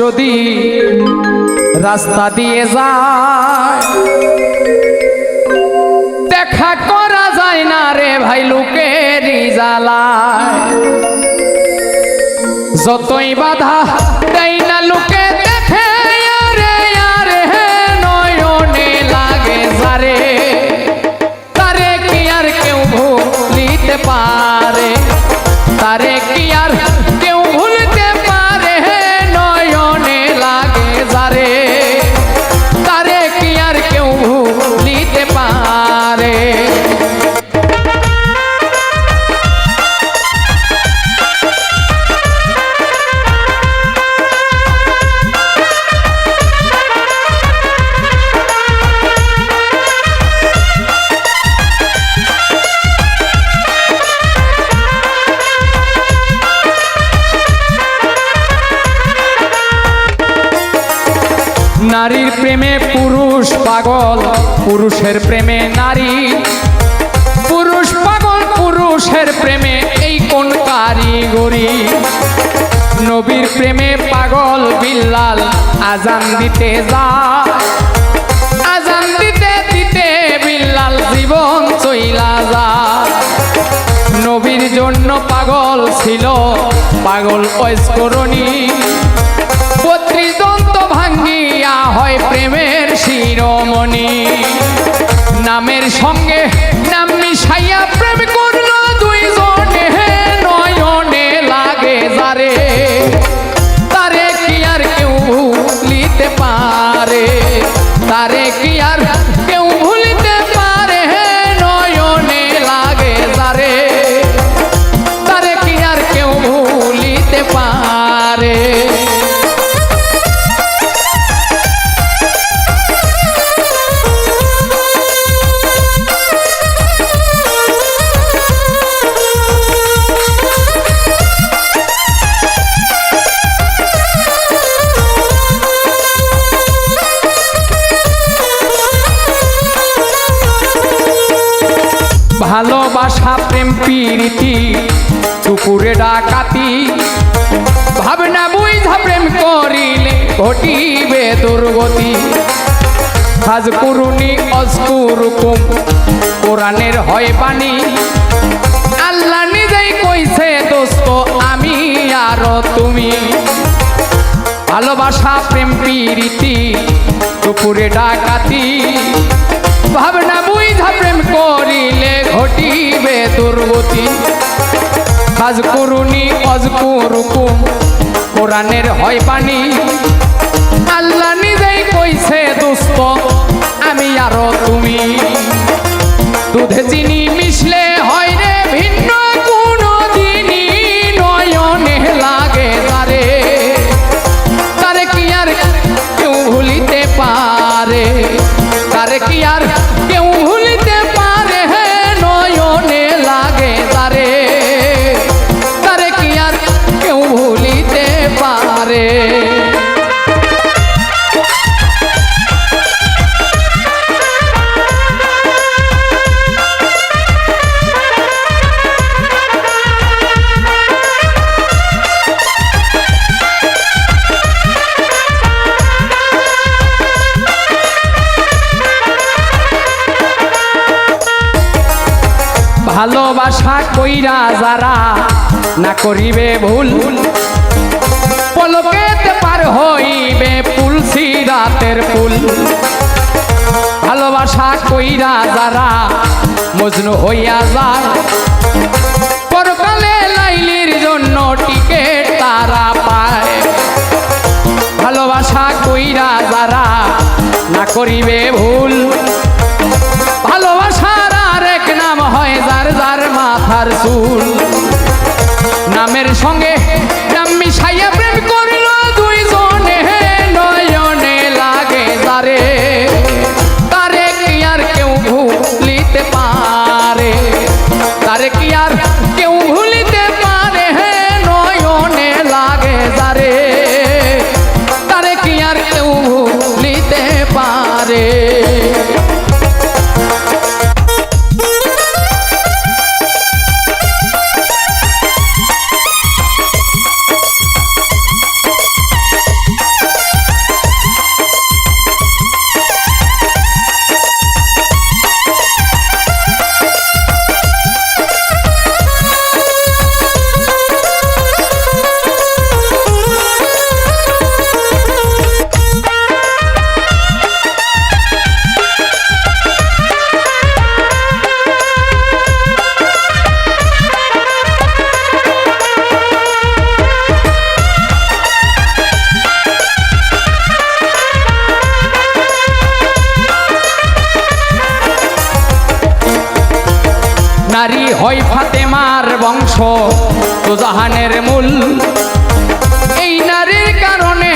যদি রাস্তা দিয়ে যায় দেখা করা যায় না রে ভাই লোকেরই জ্বালায়, যতই বাধা দেয় না লোকে দেখে আরে আরে নয়নে লাগে যারে, তারে কি আর কেউ ভুলিতে পারে, তারে কি আর কেউ ভুলতে পারে, নয়নে লাগে যারে, তারে কি আর কেউ ভুলিতে পারে। নারীর প্রেমে পুরুষ পাগল, পুরুষের প্রেমে নারী, পুরুষ পাগল পুরুষের প্রেমে এই কোন কারিগরি। নবীর প্রেমে পাগল বিল্লাল আজান দিতে যায়, আজান দিতে দিতে বিল্লাল জীবন চইলা যায়। নবীর জন্য পাগল ছিল পাগল ঐসকরণী, ৩২ দন্ত ভাঙ্গিয়া হয় প্রেমের শিরোমণি। নামের সঙ্গে নাম মিশাইয়া প্রেম করলো দুইজনে, নয়নে লাগে যারে, তারে কি আর কেউ ভুলিতে পারে, তারে কি আর কেউ ভুলিতে পারে, নয়নে লাগে যারে, তারে কি আর কেউ ভুলিতে পারে। ভালোবাসা প্রেম প্রীতি কুকুরে ডাকাতি, ভাবনা বুঝা প্রেম করিলে ঘটিবে দুর্গতি। হাজ কুরুনি অজকুরুকুম কোরআনের হয় বাণী, আল্লাহ নিজেই কইছে দোস্ত আমি আর তুমি। ভালোবাসা প্রেম প্রীতি কুকুরে ডাকাতি, ভাবনা বুঝা প্রেম করিলে ঘটিবে দুর্গতি। হাজ কুরুনি অজকুরুকুম কোরআনের হয় বাণী, আল্লাহ নিজেই কইছে দোস্ত আমি আর তুমি। দুধে চিনি মিশলে হয় রে ভিন্ন কোনো দিনই, নয়নে লাগে যারে, তারে কি আর কেউ ভুলিতে পারে, তারে কি আর কেউ ভুলিতে পারে, নয়নে লাগে তারে, তারে কি আর কেউ ভুলিতে পারে। ভালোবাসা কইরা যারা না করিবে ভুল, পলকেতে পার হইবে পুল সিরাতের পুল। ভালোবাসা কইরা যারা মজনু হইয়া যায়, পরকালে লাইলির জন্য টিকেট তারা পায়। ভালোবাসা কইরা যারা না করিবে ভুল, ভালোবাসার আরেক নাম হয় যার যার মাথার চুল। নামের সঙ্গে নাম মিশাইয়া প্রেম করিল দুইজনে, নয়নে লাগে যারে, তারে কি আর কেউ ভুলিতে পারে, তারে কি আর কেউ ভুলিতে পারে, নয়নে লাগে যারে, তারে কি আর কেউ ভুলিতে পারে। হয় ফাতেমার বংশ তো জাহানের মূল এই নারীর কারণে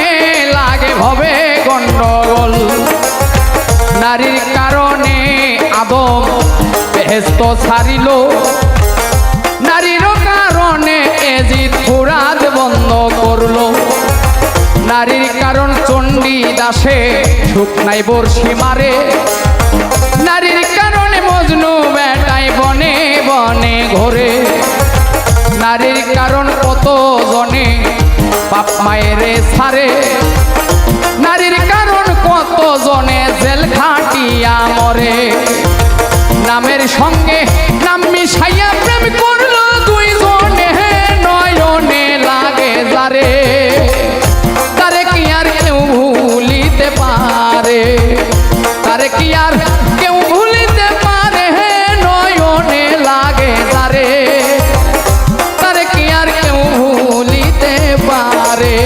লাগে ভবে গন্ডগোল নারীর কারণে আদম বেহেশত ছাড়িল নারীর কারণে এজিদ ফুরাত বন্ধ করলো নারীর কারণ চণ্ডী দাসে শুকনাই বর্ষি মারে নারীর কারণে মজনু বেটাই বনে বনে ঘোরে নারীর কারণ কত জনে বাপ মায়েরে ছাড়ে নারীর কারণ কত জনে জেল খাটিয়া মরে নামের সঙ্গে নাম মিশাইয়া প্রেম করলো দুই জনে নয়নে লাগে যারে তারে কি আর কেউ ভুলিতে পারে তারে কি আর কেউ ভুলিতে পারে নয়নে লাগে যারে তারে কি আর কেউ ভুলিতে পারে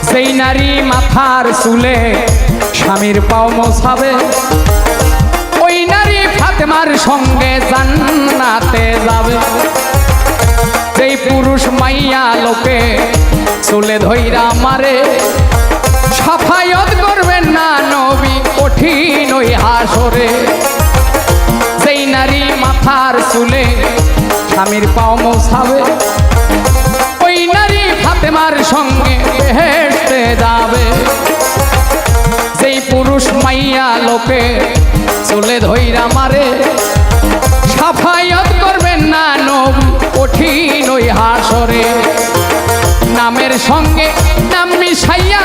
সেই নারী মাথার চুলে স্বামীর পাও মোছাবে ওই নারী ফাতেমার সঙ্গে জান্নাতে যাবে সেই পুরুষ মাইয়া লোকে চুলে ধইরা মারে সাফায়াত করবেন না নবী কঠিন ওই হাসরে সেই নারী মাথার চুলে স্বামীর পাও মোছাবে ওই নারী ফাতেমার সঙ্গে বেহেশতে যাবে সেই পুরুষ মাইয়া লোকে চুলে ধইরা মারে সাফায়াত করবেন না নবী কঠিন ওই হাসরে নামের সঙ্গে নাম মিশাইয়া